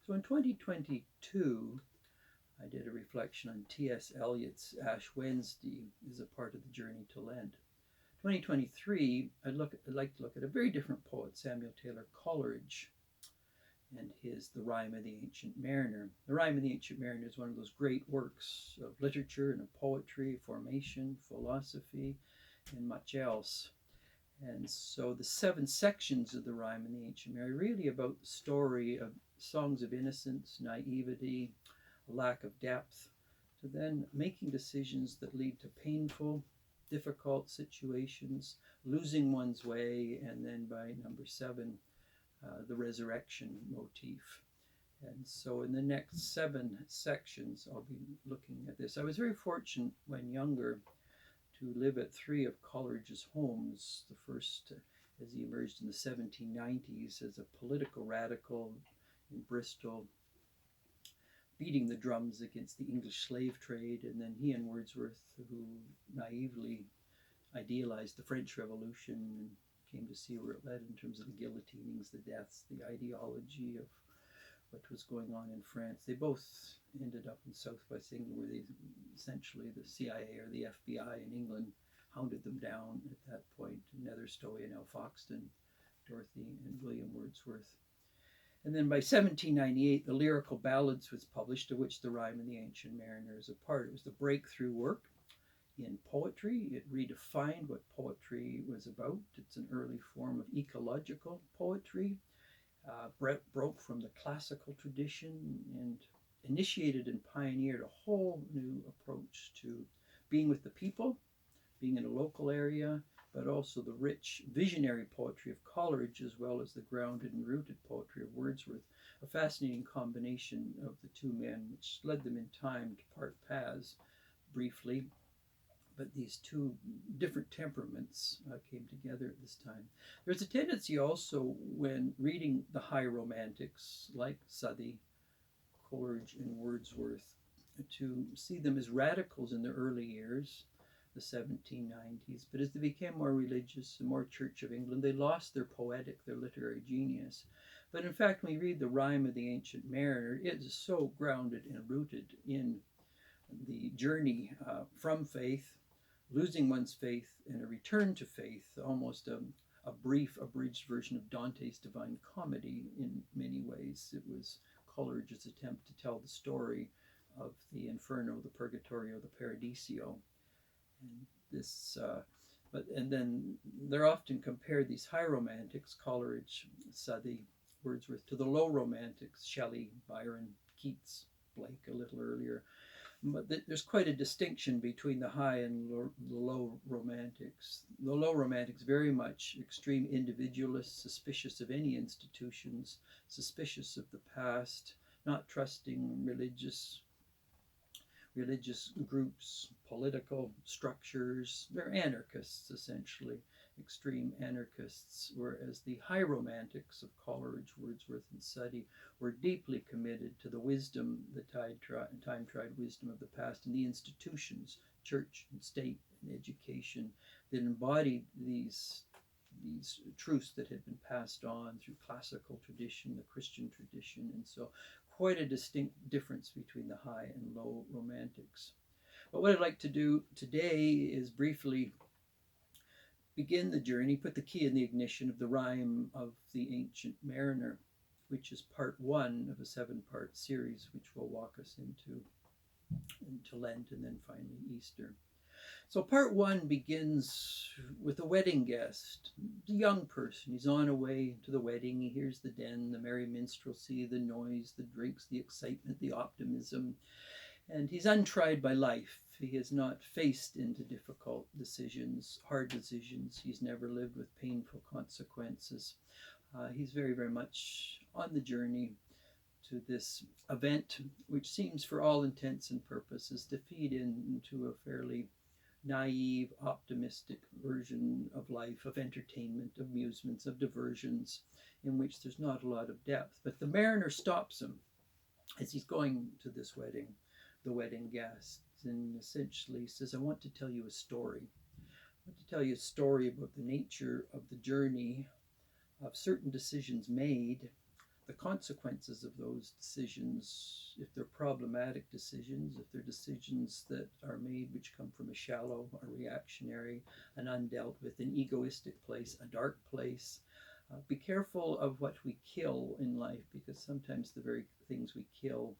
So in 2022, I did a reflection on T.S. Eliot's Ash Wednesday as a part of the journey to Lent. 2023, I'd like to look at a very different poet, Samuel Taylor Coleridge, and his The Rime of the Ancient Mariner. The Rime of the Ancient Mariner is one of those great works of literature and of poetry, formation, philosophy, and much else. And so the 7 sections of the Rime in the Ancient Mariner are really about the story of songs of innocence, naivety, a lack of depth, to then making decisions that lead to painful, difficult situations, losing one's way, and then by number 7, the resurrection motif. And so in the next 7 sections, I'll be looking at this. I was very fortunate when younger to live at 3 of Coleridge's homes. The first, as he emerged in the 1790s as a political radical in Bristol, beating the drums against the English slave trade, and then he and Wordsworth, who naively idealized the French Revolution and came to see where it led in terms of the guillotinings, the deaths, the ideology of what was going on in France. They both ended up in Southwest England, where they essentially the CIA or the FBI in England hounded them down at that point. Nether Stowey and L. Foxton, Dorothy and William Wordsworth. And then by 1798, the Lyrical Ballads was published, of which the Rime of the Ancient Mariner is a part. It was the breakthrough work in poetry. It redefined what poetry was about. It's an early form of ecological poetry. Broke from the classical tradition and initiated and pioneered a whole new approach to being with the people, being in a local area, but also the rich visionary poetry of Coleridge, as well as the grounded and rooted poetry of Wordsworth, a fascinating combination of the two men, which led them in time to part paths briefly. But these two different temperaments came together at this time. There's a tendency also, when reading the high romantics like Southey, Coleridge, and Wordsworth, to see them as radicals in their early years, the 1790s, but as they became more religious and more Church of England, they lost their poetic, their literary genius. But in fact, when you read the Rime of the Ancient Mariner, it is so grounded and rooted in the journey from faith, losing one's faith, and a return to faith, almost a brief, abridged version of Dante's Divine Comedy in many ways. It was Coleridge's attempt to tell the story of the Inferno, the Purgatorio, the Paradiso. And this, and then they're often compared, these high romantics, Coleridge, Southey, Wordsworth, to the low romantics, Shelley, Byron, Keats, Blake a little earlier. But there's quite a distinction between the high and the low romantics. The low romantics, very much extreme individualists, suspicious of any institutions, suspicious of the past, not trusting religious groups, political structures. They're anarchists, essentially, extreme anarchists, whereas the high romantics of Coleridge, Wordsworth, and Southey were deeply committed to the wisdom, the time-tried wisdom of the past, and the institutions, church and state and education, that embodied these truths that had been passed on through classical tradition, the Christian tradition, and so quite a distinct difference between the high and low romantics. But what I'd like to do today is briefly begin the journey, put the key in the ignition of the Rime of the Ancient Mariner, which is part 1 of a 7-part series, which will walk us into Lent and then finally Easter. So part 1 begins with a wedding guest, a young person. He's on a way to the wedding. He hears the din, the merry minstrelsy, the noise, the drinks, the excitement, the optimism. And he's untried by life. He has not faced into difficult decisions, hard decisions. He's never lived with painful consequences. He's very, very much on the journey to this event, which seems for all intents and purposes to feed into a fairly naive, optimistic version of life, of entertainment, of amusements, of diversions, in which there's not a lot of depth. But the mariner stops him as he's going to this wedding, the wedding guest, and essentially says, I want to tell you a story. I want to tell you a story about the nature of the journey, of certain decisions made, the consequences of those decisions, if they're problematic decisions, if they're decisions that are made which come from a shallow, a reactionary, an undealt with, an egoistic place, a dark place. Be careful of what we kill in life, because sometimes the very things we kill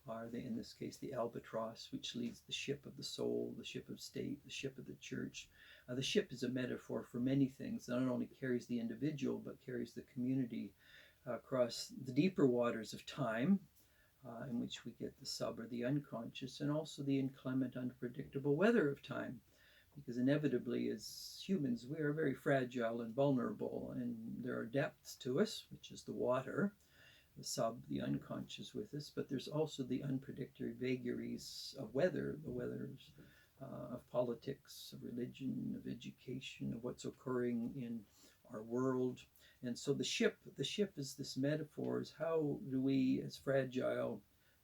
are, in this case, the albatross, which leads the ship of the soul, the ship of state, the ship of the church. The ship is a metaphor for many things. It not only carries the individual, but carries the community across the deeper waters of time, in which we get the sub or the unconscious, and also the inclement, unpredictable weather of time. Because inevitably, as humans, we are very fragile and vulnerable, and there are depths to us, which is the water, the sub, the unconscious with us, but there's also the unpredictable vagaries of weather, the weathers of politics, of religion, of education, of what's occurring in our world. And so the ship is this metaphor, is how do we, as fragile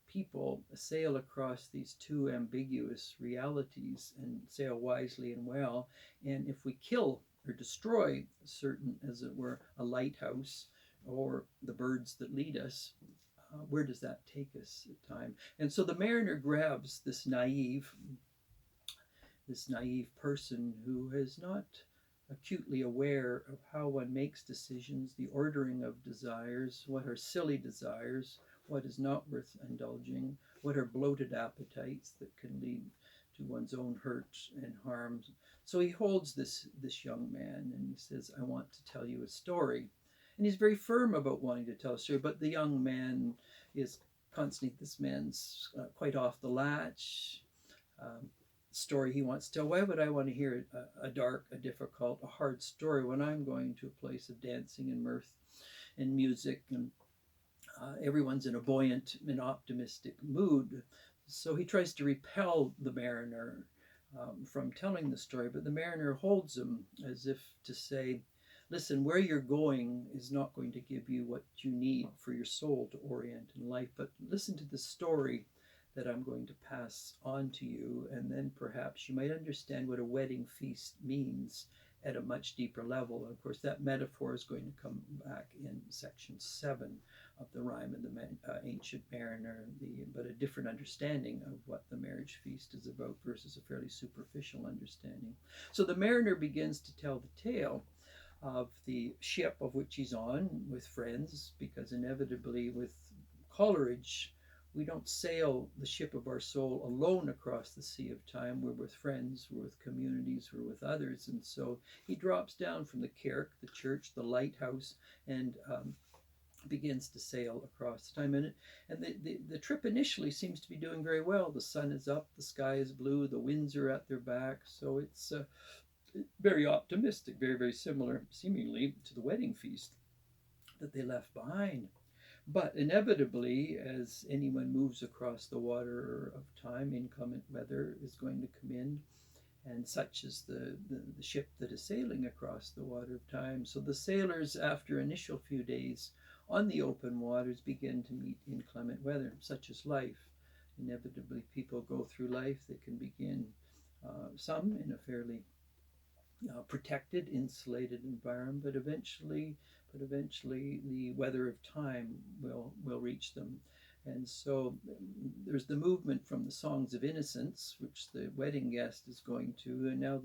people, sail across these two ambiguous realities and sail wisely and well. And if we kill or destroy certain, as it were, a lighthouse or the birds that lead us, where does that take us at time? And so the mariner grabs this naive person who is not acutely aware of how one makes decisions, the ordering of desires, what are silly desires, what is not worth indulging, what are bloated appetites that can lead to one's own hurt and harm. So he holds this young man and he says, I want to tell you a story. And he's very firm about wanting to tell a story, but the young man is constantly, this man's quite off the latch. Story he wants to tell. Why would I want to hear a dark, a difficult, a hard story when I'm going to a place of dancing and mirth and music, and everyone's in a buoyant and optimistic mood? So he tries to repel the mariner from telling the story, but the mariner holds him as if to say, listen, where you're going is not going to give you what you need for your soul to orient in life, but listen to the story that I'm going to pass on to you, and then perhaps you might understand what a wedding feast means at a much deeper level. And of course, that metaphor is going to come back in section 7 of the Rime and the Ancient Marinere, but a different understanding of what the marriage feast is about versus a fairly superficial understanding. So the mariner begins to tell the tale of the ship of which he's on with friends, because inevitably with Coleridge, we don't sail the ship of our soul alone across the sea of time. We're with friends, we're with communities, we're with others. And so he drops down from the kirk, the church, the lighthouse, and begins to sail across time. And the trip initially seems to be doing very well. The sun is up, the sky is blue, the winds are at their back. So it's very optimistic, very, very similar, seemingly, to the wedding feast that they left behind. But inevitably, as anyone moves across the water of time, inclement weather is going to come in, and such is the ship that is sailing across the water of time. So the sailors, after initial few days on the open waters, begin to meet inclement weather, such as life. Inevitably, people go through life. They can begin, some in a fairly protected, insulated environment, but eventually the weather of time will reach them. And so there's the movement from the songs of innocence, which the wedding guest is going to, and now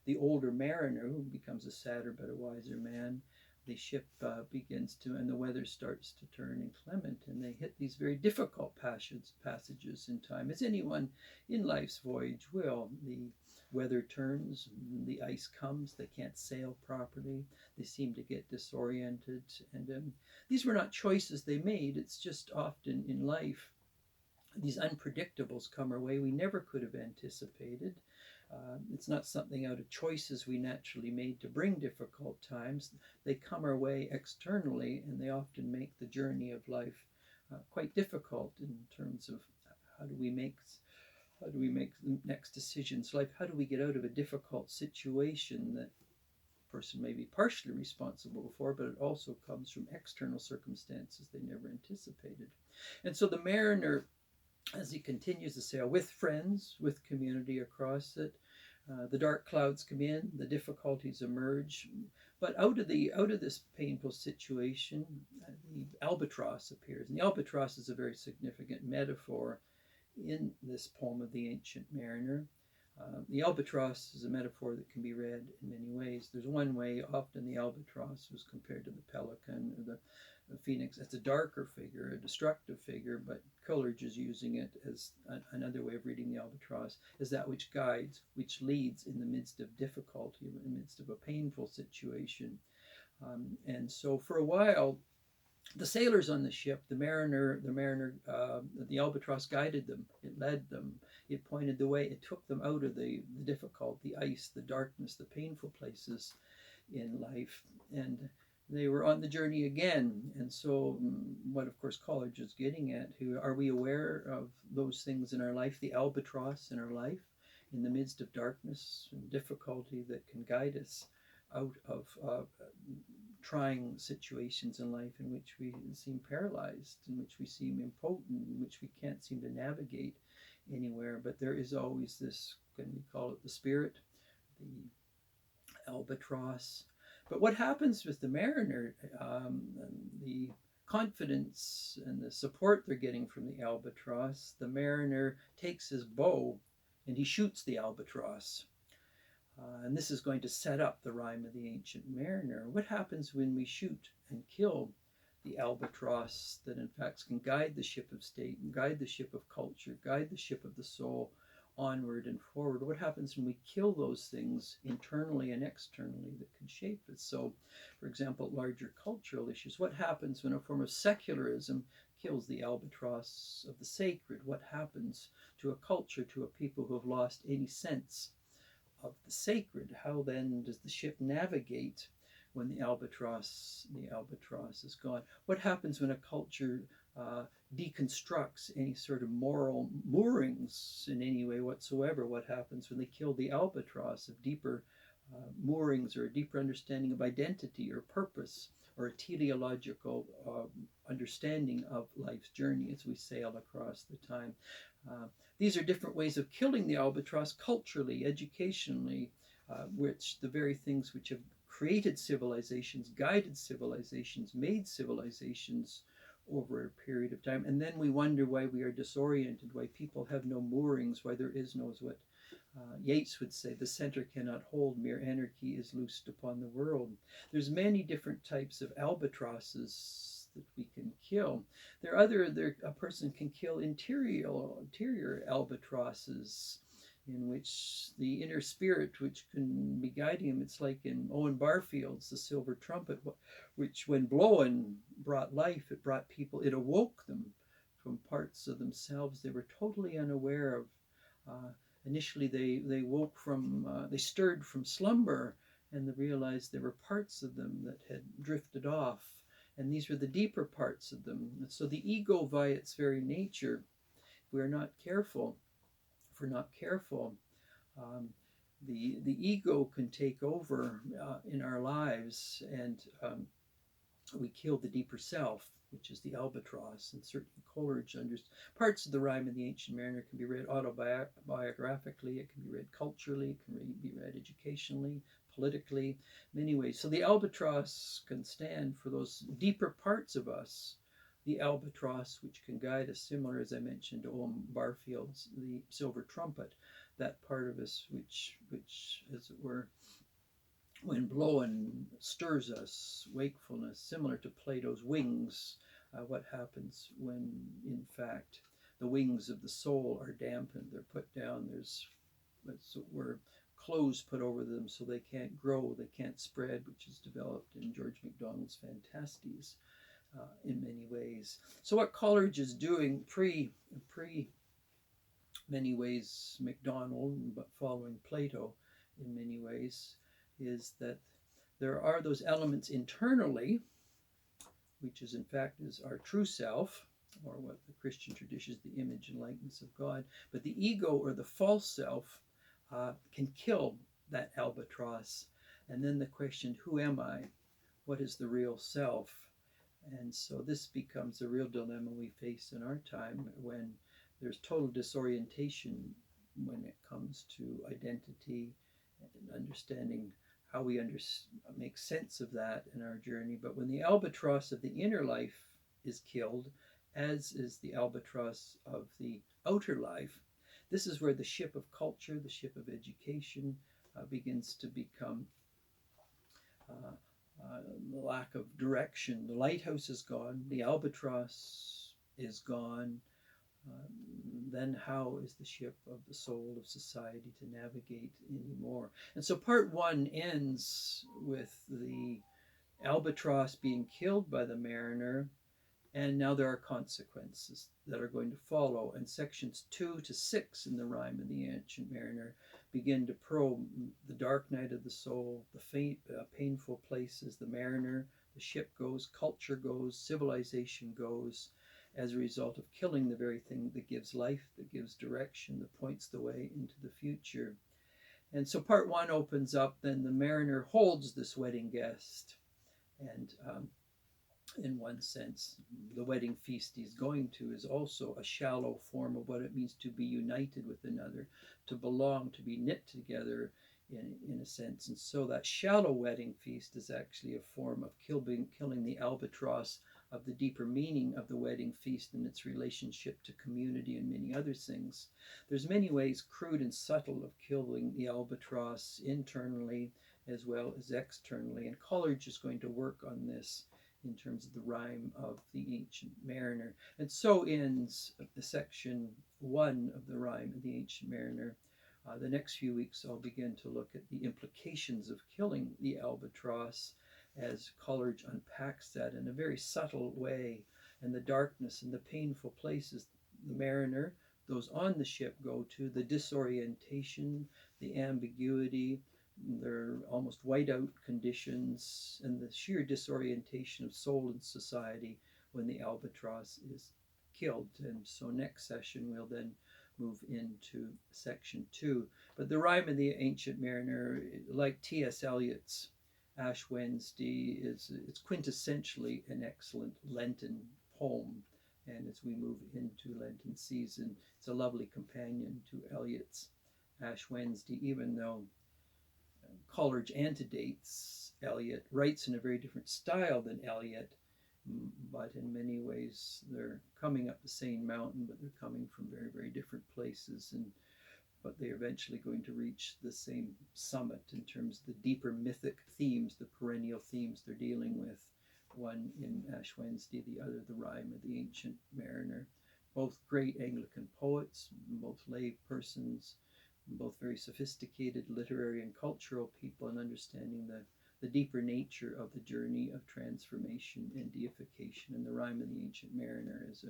the older mariner, who becomes a sadder but a wiser man. The ship begins to, and the weather starts to turn inclement, and they hit these very difficult passages in time, as anyone in life's voyage will. The weather turns, the ice comes, they can't sail properly, they seem to get disoriented, and these were not choices they made. It's just often in life these unpredictables come our way we never could have anticipated. It's not something out of choices we naturally made to bring difficult times. They come our way externally, and they often make the journey of life quite difficult in terms of how do we make the next decisions? Like, how do we get out of a difficult situation that a person may be partially responsible for, but it also comes from external circumstances they never anticipated? And so the mariner, as he continues to sail with friends, with community across it, the dark clouds come in, the difficulties emerge, But out of this painful situation, the albatross appears, and the albatross is a very significant metaphor in this poem of the Ancient Mariner. The albatross is a metaphor that can be read in many ways. There's one way, often the albatross was compared to the pelican or the phoenix. It's a darker figure, a destructive figure, but Coleridge is using it as another way of reading the albatross, as that which guides, which leads in the midst of difficulty, in the midst of a painful situation. And so for a while, the sailors on the ship, the albatross guided them. It led them. It pointed the way. It took them out of the difficult, the ice, the darkness, the painful places in life. And they were on the journey again. And so what, of course, Coleridge is getting at, are we aware of those things in our life, the albatross in our life, in the midst of darkness and difficulty that can guide us out of trying situations in life in which we seem paralyzed, in which we seem impotent, in which we can't seem to navigate anywhere. But there is always this, can we call it the spirit, the albatross. But what happens with the mariner, the confidence and the support they're getting from the albatross, the mariner takes his bow and he shoots the albatross. And this is going to set up the Rime of the Ancient Mariner. What happens when we shoot and kill the albatross that in fact can guide the ship of state, and guide the ship of culture, guide the ship of the soul onward and forward? What happens when we kill those things internally and externally that can shape us? So, for example, larger cultural issues. What happens when a form of secularism kills the albatross of the sacred? What happens to a culture, to a people who have lost any sense of the sacred? How then does the ship navigate when the albatross is gone? What happens when a culture deconstructs any sort of moral moorings in any way whatsoever? What happens when they kill the albatross of deeper moorings, or a deeper understanding of identity or purpose, or a teleological understanding of life's journey as we sail across the time? These are different ways of killing the albatross culturally, educationally, which the very things which have created civilizations, guided civilizations, made civilizations over a period of time. And then we wonder why we are disoriented, why people have no moorings, why there is no, as what Yeats would say, the center cannot hold, mere anarchy is loosed upon the world. There's many different types of albatrosses that we can kill. A person can kill interior albatrosses, in which the inner spirit which can be guiding him. It's like in Owen Barfield's The Silver Trumpet, which when blown brought life. It brought people, it awoke them from parts of themselves they were totally unaware of. Initially they woke from, they stirred from slumber, and they realized there were parts of them that had drifted off. And these were the deeper parts of them. And so the ego, by its very nature, if we're not careful, the ego can take over in our lives, and we kill the deeper self, which is the albatross. And certainly Coleridge parts of the Rime of the Ancient Mariner can be read autobiographically, it can be read culturally, it can be read educationally, politically, many ways. So the albatross can stand for those deeper parts of us, the albatross which can guide us, similar, as I mentioned, to Owen Barfield's The Silver Trumpet, that part of us which, as it were, when blown, stirs us, wakefulness, similar to Plato's wings. What happens when, in fact, the wings of the soul are dampened, they're put down, there's, as it were, clothes put over them so they can't grow, they can't spread, which is developed in George MacDonald's Phantastes in many ways. So what Coleridge is doing pre many ways MacDonald, but following Plato in many ways, is that there are those elements internally, which is in fact is our true self, or what the Christian tradition is the image and likeness of God. But the ego, or the false self, can kill that albatross. And then the question, who am I? What is the real self? And so this becomes a real dilemma we face in our time, when there's total disorientation when it comes to identity and understanding how we make sense of that in our journey. But when the albatross of the inner life is killed, as is the albatross of the outer life, this is where the ship of culture, the ship of education, begins to become uh, lack of direction. The lighthouse is gone, the albatross is gone. Then how is the ship of the soul of society to navigate anymore? And so part one ends with the albatross being killed by the mariner, and now there are consequences that are going to follow. And sections 2 to 6 in the Rime of the Ancient Mariner begin to probe the dark night of the soul, the painful places the mariner, the ship goes, culture goes, civilization goes, as a result of killing the very thing that gives life, that gives direction, that points the way into the future. And so part one opens up, then the mariner holds this wedding guest, and in one sense, the wedding feast he's going to is also a shallow form of what it means to be united with another, to belong, to be knit together in a sense. And so that shallow wedding feast is actually a form of killing the albatross of the deeper meaning of the wedding feast and its relationship to community and many other things. There's many ways, crude and subtle, of killing the albatross internally as well as externally. And Coleridge is going to work on this in terms of the Rime of the Ancient Mariner. And so ends the section 1 of the Rime of the Ancient Mariner. The next few weeks I'll begin to look at the implications of killing the albatross as Coleridge unpacks that in a very subtle way, and the darkness and the painful places the mariner, those on the ship, go to, the disorientation, the ambiguity, their almost whiteout conditions, and the sheer disorientation of soul and society when the albatross is killed. And so next session we'll then move into section 2. But the Rime of the Ancient Mariner, like T.S. Eliot's Ash Wednesday, it's quintessentially an excellent Lenten poem. And as we move into Lenten season, it's a lovely companion to Eliot's Ash Wednesday, even though Coleridge antedates Eliot, writes in a very different style than Eliot, but in many ways they're coming up the same mountain, but they're coming from very, very different places, but they're eventually going to reach the same summit in terms of the deeper mythic themes, the perennial themes they're dealing with. One in Ash Wednesday, the other the Rime of the Ancient Mariner. Both great Anglican poets, both lay persons, both very sophisticated literary and cultural people in understanding the deeper nature of the journey of transformation and deification. And the Rime of the Ancient Mariner is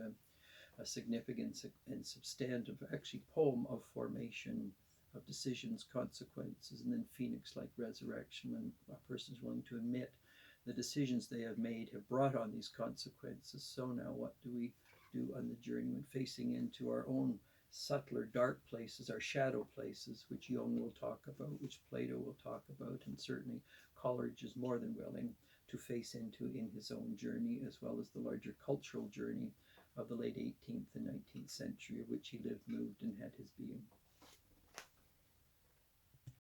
a significant and substantive, actually, poem of formation, of decisions, consequences, and then phoenix-like resurrection, when a person is willing to admit the decisions they have made have brought on these consequences. So now what do we do on the journey when facing into our own subtler dark places, our shadow places, which Jung will talk about, which Plato will talk about, and certainly Coleridge is more than willing to face into in his own journey, as well as the larger cultural journey of the late 18th and 19th century, of which he lived, moved, and had his being.